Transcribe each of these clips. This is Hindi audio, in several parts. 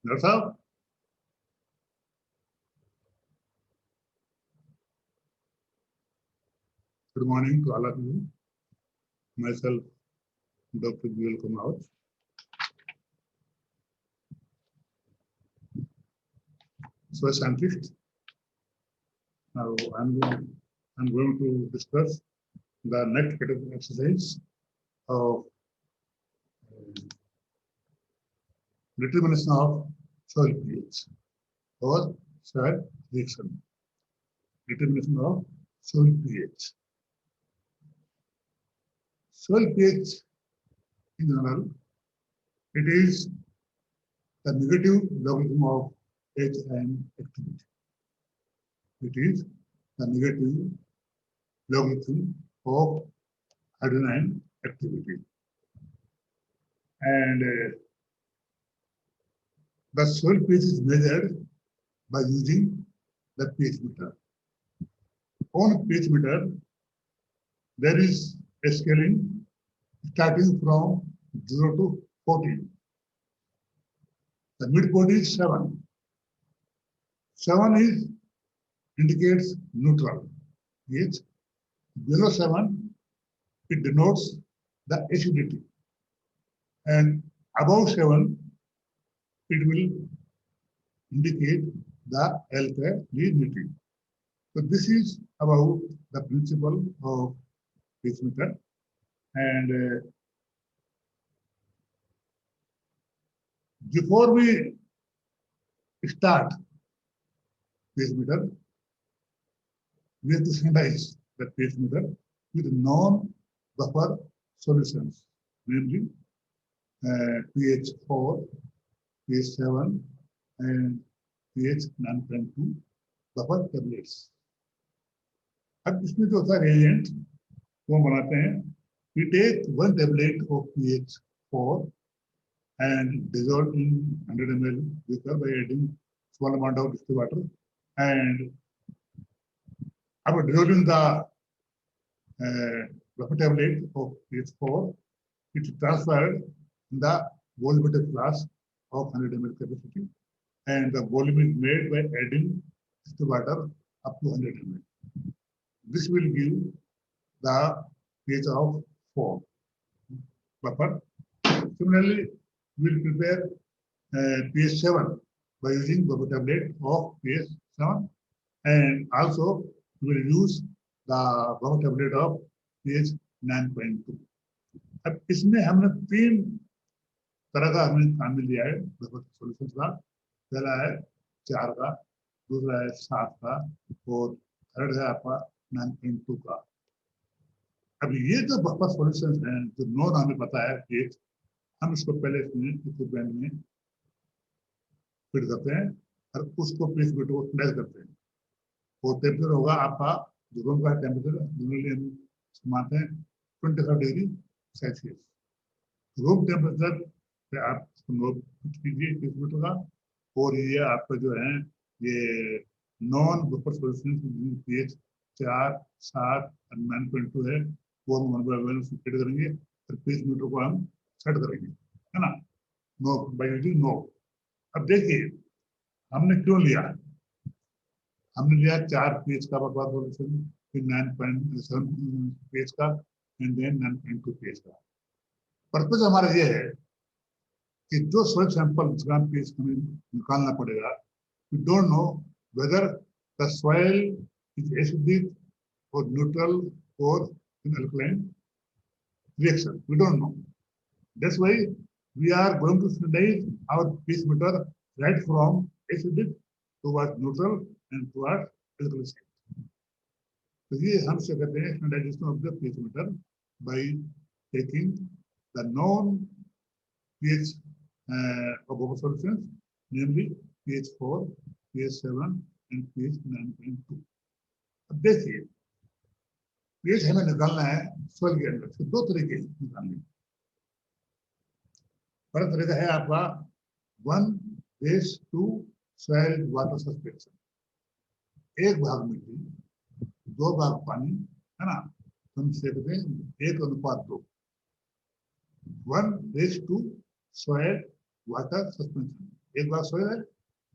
डॉक्टर साहब, good morning to all of you. Myself doctor BL Kumar, soil scientist. Now I'm going to discuss the next category exercise of determination of soil pH or soil reaction. Determination of soil pH. Soil pH in general, it is the negative logarithm of H and activity. It is the negative logarithm of hydrogen activity. And the soil pH is measured by using the pH meter. On pH meter, there is a scaling starting from 0 to 14. The midpoint is 7. 7 indicates neutral pH. Below 7, it denotes the acidity. And above 7, it will indicate the alkalinity. So this is about the principle of pH meter. And before we start pH meter, we have to sanitize the pH meter with non-buffer solutions, namely pH 4, pH 7, and pH 9.2 buffer tablets. अब इसमें जो होता है reagent वो बनाते हैं. We take 1 tablet of pH 4 and dissolve in 100 ml beaker by adding small amount of distilled water, and after dissolving the buffer tablet of pH 4, it is transferred in the volumetric flask of 100 ml capacity, and the volume is made by adding distilled water up to 100 ml. This will give the pH of 4 buffer. Similarly, we will prepare pH 7 by using buffer tablet of pH 7, and also we will use the buffer tablet of pH 9.2. अब इसमें हमने 3 तरह का हमने काम में लिया है बफर सॉल्यूशंस का. पहला है 4 का, दूसरा है 7 का, और थर्ड है आपका 9.2 का. अब ये जो बफर सॉल्यूशंस हैं, जो नोन हमें पता है pH, हम इसको पहले इसमें इक्विपमेंट में फिट करते हैं और उसको pH मीटर को स्लैश करते हैं. वो टेम्परेचर होगा आपका जो रूम का टेम्परेचर, जनरली हम मानते हैं 25 डिग्री सेल्सियस. रूम टेम्परेचर पे आप नोट कीजिए pH मीटर का. और ये आपका जो है ये नॉन बफर सॉल्यूशन pH 4, 7 और 9.2 है, वो हम 1 by 1 फिट करेंगे और pH मीटर को हम सेट करेंगे, है ना, नो बाय यूजिंग नो. अब देखिए हमने क्यों लिया. हमने लिया 4 pH का बफर सॉल्यूशन, फिर 9.7 pH का, एंड देन 9.2 pH का. पर्पस हमारा ये है कि जो सॉइल सैंपल जिसका pH हमें निकालना पड़ेगा, we don't know whether the soil is acidic or neutral or in alkaline reaction. We don't know. That's why we are going to standardize our pH meter right from acidic towards neutral and towards alkaline. तो ये हम से करते हैं standardization of the pH meter by taking the known pH of our solutions, namely pH 4, pH 7 and pH 9.2. अब देखिए pH हमें निकालना है सोइल के अंदर से 2 तरीके निकालने. पहला तरीका है आपका 1:2 soil water सस्पेंशन. 1 भाग मिट्टी 2 भाग पानी, है ना, हम कहते हैं 1:2. 1:2 soil water suspension. एक भाग सोयल है,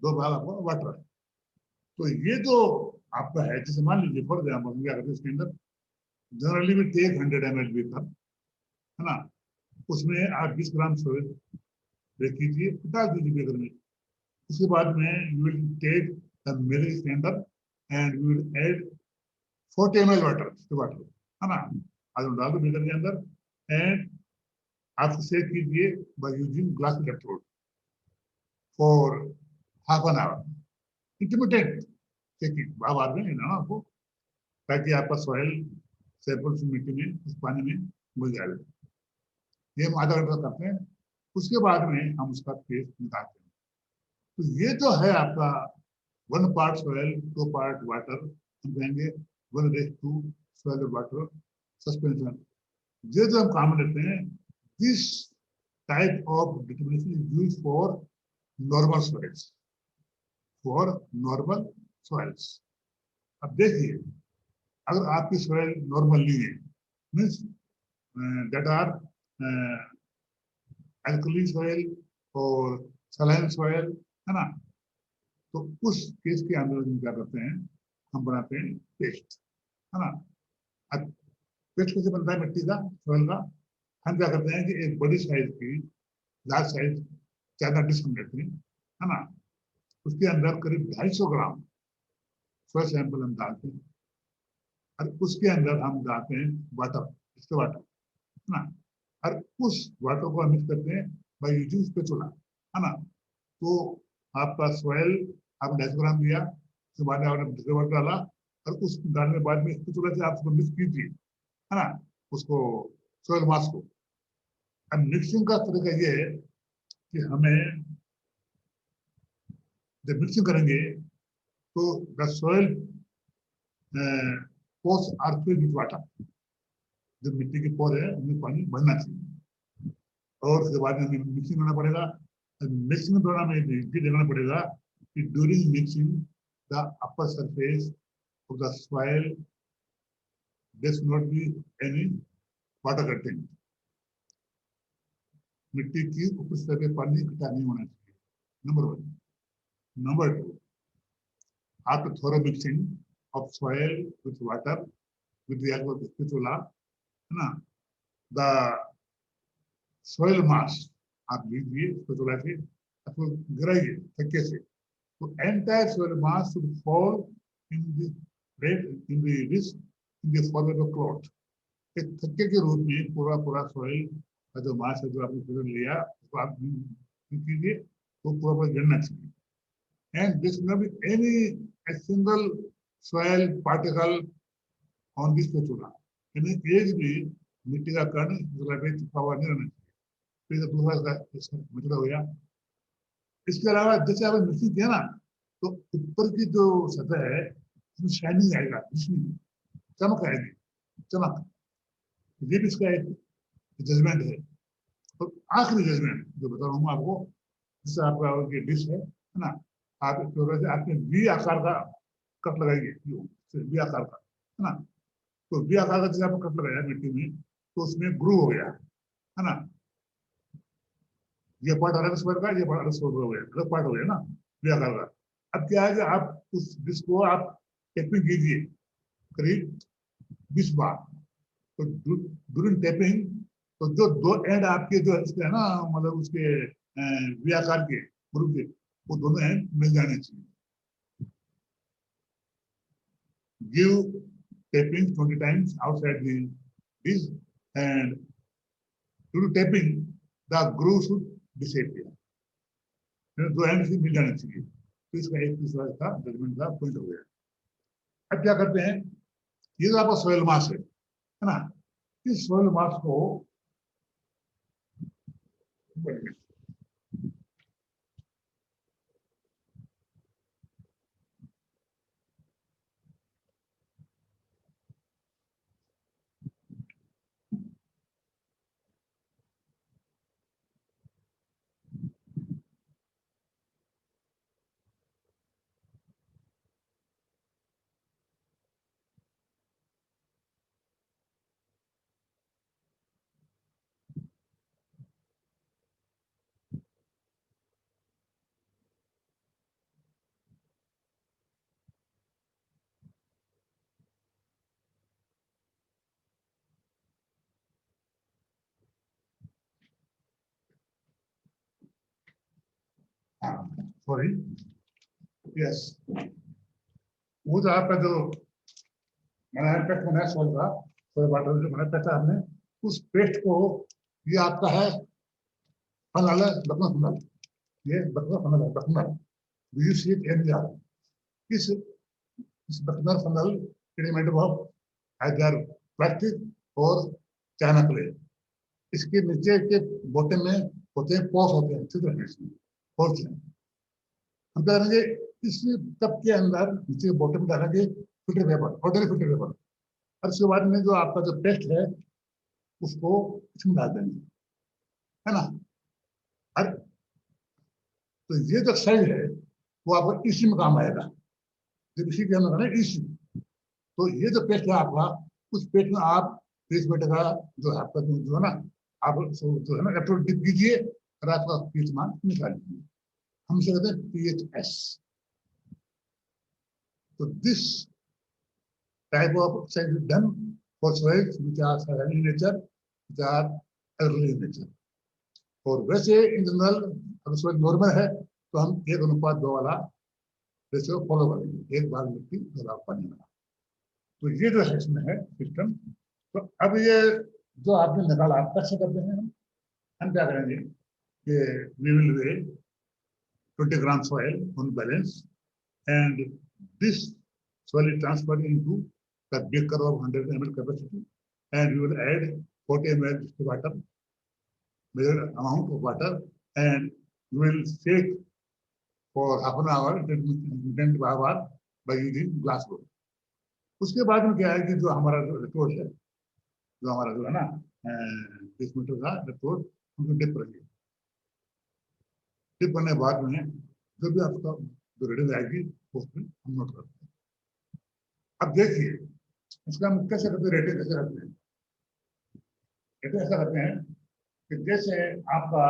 दो भाग आपका वाटर है। तो ये जो आपका है, जैसे मान लीजिए फॉर एग्जाम्पल क्या करते हैं इसके अंदर, जनरली भी टेक 100 ml बेकर, है ना, उसमें आप 20 ग्राम सोयल ब्रेक कीजिए, डाल दीजिए बेकर में। उसके बाद में you will take the milk इसके अंदर and you will add 40 ml water, water, है ना, आज हम डाल दो बेकर के अंदर एंड आप सेक कीजिए by using glass electrode for half an hour, intermediate सेकिंग, बार में लेना आपको, ताकि आपका सॉइल सैंपल मिट्टी में उस पानी में मिल जाए। ये हम आधा घंटा करते हैं, उसके बाद में हम उसका पेस्ट निकालते हैं। तो ये जो है आपका 1 पार्ट सॉइल 2 पार्ट वाटर, हम कहेंगे 1:2 सॉइल वाटर सस्पेंशन। ये जो हम काम लेते हैं, this type of determination is use for normal soils, for normal soils. अब देखिए, अगर आपकी सॉइल नॉर्मल नहीं है, means that are alkali soil और सलाइन सॉइल, है ना, तो उस केस के अंदर हम क्या करते हैं, हम बनाते हैं पेस्ट, है ना। अब पेस्ट कैसे बनता है मिट्टी का, सॉइल का, हम क्या करते हैं कि एक बड़ी साइज की, लार्ज साइज ज्यादा डिश हम लेते हैं, है ना, उसके अंदर करीब 250 ग्राम सॉइल सैंपल हम डालते हैं और उसके अंदर हम डालते हैं वाटर, इसके वाटर, है ना, और उस वाटर को हम मिक्स करते हैं बाई यूजिंग स्पेचुला, है ना। तो आपका सॉइल आपने 250 ग्राम लिया, उसके बाद आपने दूसरे वाटर डाला और उस डालने के बाद में स्पेचुला से आप उसको मिक्स कीजिए, है ना, उसको सॉइल मास को। अब मिक्सिंग का तरीका ये है कि हमें जब मिक्सिंग करेंगे तो the soil pores are filled with water, जो मिट्टी के पोर है उनमें पानी भरना चाहिए, और उसके बाद में हमें मिक्सिंग करना पड़ेगा। मिक्सिंग के दौरान हमें ये देखना पड़ेगा कि during mixing the upper surface of the soil there should not be any water content, मिट्टी की ऊपर सतह पे पानी इकट्ठा नहीं होना चाहिए, number 1। Number 2, after thorough mixing of soil with water with the help of the spatula, है ना, the soil mass आप लीजिए स्पेचुला से, आपको गिराइए थक्के से, तो entire soil mass should fall in the red in the this in the form of a clot। एक थक्के के रूप में पूरा पूरा सॉइल का जो मास है, जो आपने फिर लिया, उसको आप कीजिए, तो पूरा पूरा गिरना चाहिए। And this may be any a single soil particle on this spatula, यानी एक भी मिट्टी का कण स्पेचुला पे चिपका हुआ नहीं रहना चाहिए। तो दूसरा इसका मतलब हो गया। इसके अलावा जैसे आपने मिक्सिंग किया ना, तो ऊपर की जो सतह है उसमें शाइनिंग आएगा, इसमें चमक आएगी, चमक। ये भी इसका एक जजमेंट है। तो आखिरी जजमेंट जो बता रहा हूँ आपको, जिससे आपका ये डिश है ना, आप इसको वैसे आपने वी आकार का कट लगाइए, वी आकार का, है ना। तो वी आकार का जैसे आपने कट लगाया मिट्टी में, तो उसमें ग्रू हो गया, है ना, ये पार्ट अलग स्क्वायर का, ये पार्ट अलग स्क्वायर हो गया, अलग पार्ट हो गया ना वी आकार का। अब क्या है कि आप उस डिश को आप टेपिंग कीजिए करीब 20 बार। तो ड्यूरिंग टेपिंग, तो जो दो एंड आपके जो इसके है ना, मतलब उसके व्याकार के ग्रुप के, वो दोनों एंड मिल जाने चाहिए। Give tapping 20 times outside the this end due to tapping the groove should disappear, दो एंड से मिल जाने चाहिए। तो इसका एक दूसरा का जजमेंट का पॉइंट हो गया। अब क्या करते हैं, ये जो आपका सोयल मास है ना, इस सोयल मास को सॉरी, यस, वो जो आपका जो मैंने पेस्ट बनाया सोल का, सोल वाटर जो मैंने पेस्ट हमने, उस पेस्ट को, ये आपका है फनल है, बकनर फनल, ये बकनर फनल है, Buchner, you see it and are, इस Buchner funnel element of either plastic और चाइना क्ले। इसके नीचे के बॉटम में होते हैं पोर्स, होते हैं छिद्र हैं इसमें, पोर्स हैं। हम क्या करेंगे, इस कप के अंदर नीचे बॉटम डालेंगे filter paper, ordinary filter paper, और उसके बाद में जो आपका जो पेस्ट है उसको इसमें डाल देंगे, है ना। और तो ये जो साइज है वो आपको इसी में काम आएगा, जब इसी के अंदर है इसी। तो ये जो पेस्ट है आपका, उस पेस्ट में आप 30 मिनट का जो है आपका जो है ना, आप जो है ना इलेक्ट्रोड डिप कीजिए और आपका पीएच मान निकाल लीजिए, हम इसे कहते हैं पीएचएस। तो this type of exercise is done for soils which are saline in nature, which are alkaline in nature. और वैसे इन जनरल अगर सोइल नॉर्मल है तो हम 1:2 वाला रेशियो फॉलो करेंगे, 1 भाग मिट्टी 2 भाग पानी वाला। तो ये जो है इसमें है सिस्टम। तो अब ये जो आपने निकाला, आप कैसे करते हैं, हम क्या करेंगे कि we will weigh 20 gram soil on balance, and this soil is transferred into the beaker of 100 ml capacity, and we will add 40 ml water, measured amount of water, and we will shake for half an hour, intermittent hour by using glass bowl. उसके बाद में क्या है कि जो हमारा जो इलेक्ट्रोड है, जो हमारा जो है ना 30 मीटर का इलेक्ट्रोड, हमको डिप करेंगे। डिप करने के बाद में जो भी आपका जो रीडिंग आएगी उसमें हम नोट करते हैं। अब देखिए इसका हम कैसे करते हैं, रेटिंग कैसे करते हैं। रेटिंग ऐसा करते हैं कि जैसे आपका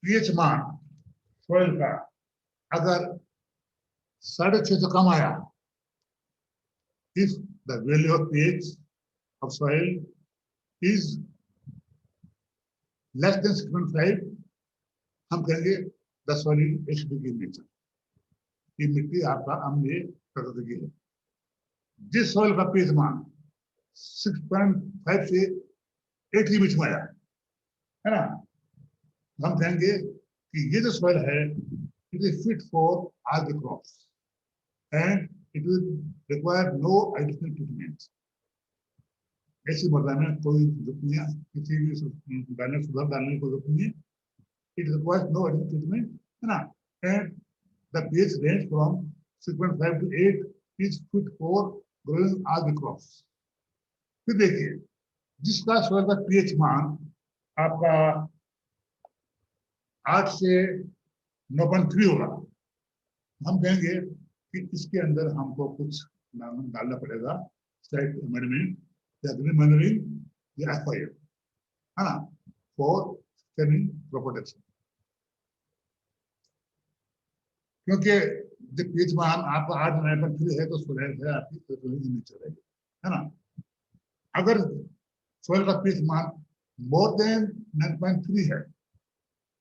पीएच मान सोइल का अगर 6.5 से कम आया, if the value of pH of soil is less than 6.5, हम कहेंगे the soil is acidic in nature, ये मिट्टी आपका अम्लीय प्रकृति की है। जिस सोइल का पीएच मान 6.5 से 8 के बीच में आया है ना, हम कहेंगे कि ये जो सोइल है it is fit for all the crops and it will require no additional treatment. ऐसी मृदा में कोई जरूरत नहीं है, किसी भी डालने सुधार डालने की कोई जरूरत नहीं है, it requires no additional treatment, है ना। And the pH range from 6.5 to 8 is fit for growing all the crops. फिर देखिए जिसका सोइल का pH मान आपका 8 से 9.3 होगा, हम कहेंगे कि इसके अंदर हमको कुछ डालना पड़ेगा, साइट अमेंडमेंट या ग्रीन मैन्योरिंग या FIF, है ना, फॉर सस्टेनिंग प्रोटेक्शन। क्योंकि जब पीएच मान आपका 8.9.3 है तो सोइल है आपकी नेचर रहेगी, है ना। अगर सोइल का पीएच मान मोर देन 9.3 है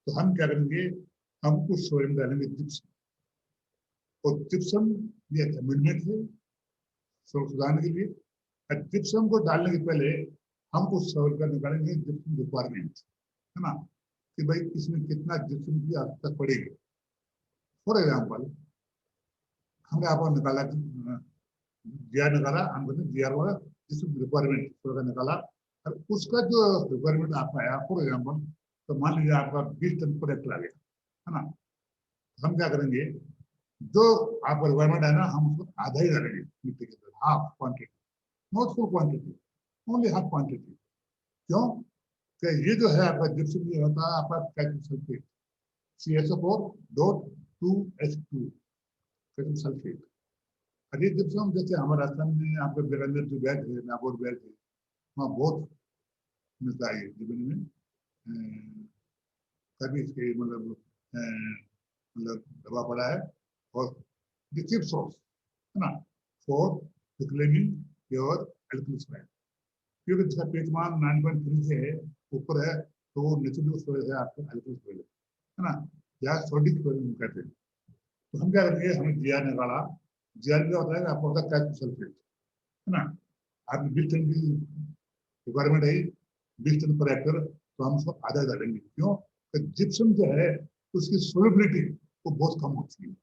तो हम क्या करेंगे, हम उस सोइल में डालेंगे जिप्सम। और जिप्सम ये अमेंडमेंट है सोइल सुधारने के लिए। और जिप्सम को डालने के पहले हम उस सोइल का निकालेंगे जिप्सम रिक्वायरमेंट, है ना, कि भाई इसमें कितना जिप्सम की आवश्यकता पड़ेगी। फॉर एग्जाम्पल हमने आपको निकाला जीआर निकाला, हम कहते हैं जीआर वाला जिसमें रिक्वायरमेंट सोइल का निकाला, और उसका जो रिक्वायरमेंट आपका आया फॉर एग्जाम्पल, तो मान लीजिए आपका 20 टन पर हेक्टर आ गया, है ना। हम क्या करेंगे, जो आपका रिक्वायरमेंट है ना, हम उसको आधा ही डालेंगे मिट्टी के अंदर, half quantity, not full quantity, only half quantity. क्यों कि ये जो है आपका जिप्सम ये होता है आपका calcium sulphate, CaSO4 dot 2H2 calcium sulphate. और ये जिप्सम जैसे हमारे राजस्थान में आपके बेरंजर जो बैग है, नागौर बैग है, वहाँ बहुत मिलता है जमीन में, कभी इसके मतलब दबा पड़ा है। और चीफ सोर्स है ना for reclaiming pure alkali soil, क्योंकि जिसका पीएच मान 9.3 से ऊपर है तो वो नेचुरल सॉइल है आपका एल्कली सॉइल, है ना। या सोडिक क्लोरीन कहते हैं। तो हम क्या करेंगे, हमें जीआर निकाला। जीआर क्या होता है, आपको होता है कैल्शियम सल्फेट, है ना। आपकी 20 टन की रिक्वायरमेंट है, 20 टन पर हेक्टर, तो हम उसको आधा डालेंगे। क्यों? जिप्सम जो है उसकी सोलिबिलिटी वो बहुत कम होती है,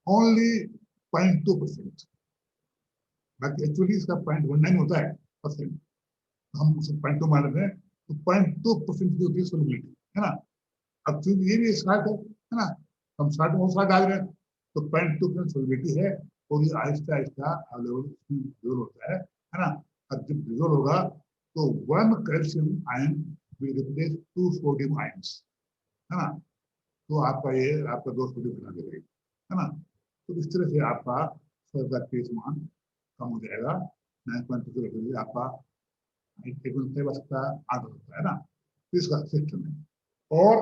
ओनली 0.2%। बाकी एक्चुअली इसका 0.19 होता है परसेंट, हम उसे 0.2 मान लेते हैं, तो 0.2% की होती है सोलिबिलिटी, है ना। अब चूंकि ये भी स्टार्ट है ना, हम स्टार्ट में उसका डाल रहे हैं, तो 0.2% सोलिबिलिटी है, और ये आहिस्ता आहिस्ता डिजोल्व होता है ना। अब जब डिजोल्व होगा तो 1 calcium ion will replace 2 sodium ions, है ना। तो आपका ये आपका 2 सोडियम बना देगा, है ना। तो इस तरह से आपका का पीएच मान कम हो जाएगा। 9.2 आपका एक बच सकता है, 8 हो सकता है ना। तो इसका सिस्टम है। और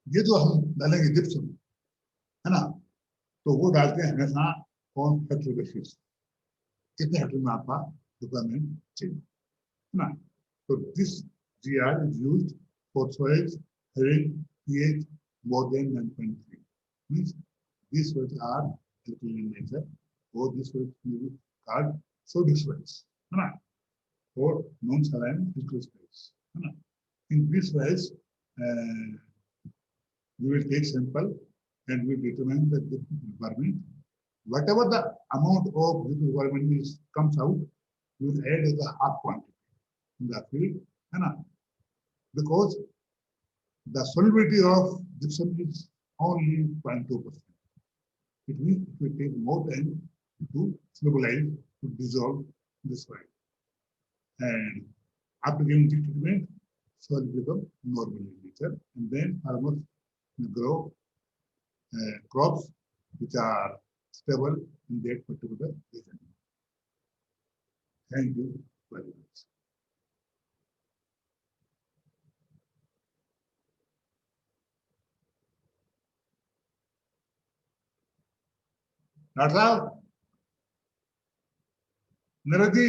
ये जो हम डालेंगे जिप्सम, है ना, तो वो डालते हैं हमेशा कौन हेक्टर बेसिस, कितने हेक्टर में आपका रिक्वायरमेंट चाहिए, है ना। तो this GR is used for soils having pH more than 9.3, means these soils are alkaline in nature, or these soils may be called sodic soils, है ना, or non-saline physical soils, है ना। In these soils we will take sample and we determine the requirement. Whatever the amount of this requirement is comes out, we will add as a half quantity in the field, है ना, because the solubility of gypsum is only 0.2%. It means it will take more time to stabilize, to dissolve this soil. And after giving this treatment, soil become normal in nature, and then farmers will grow crops which are stable in that particular region. Thank you very much. Doctor साहब, नीरज जी,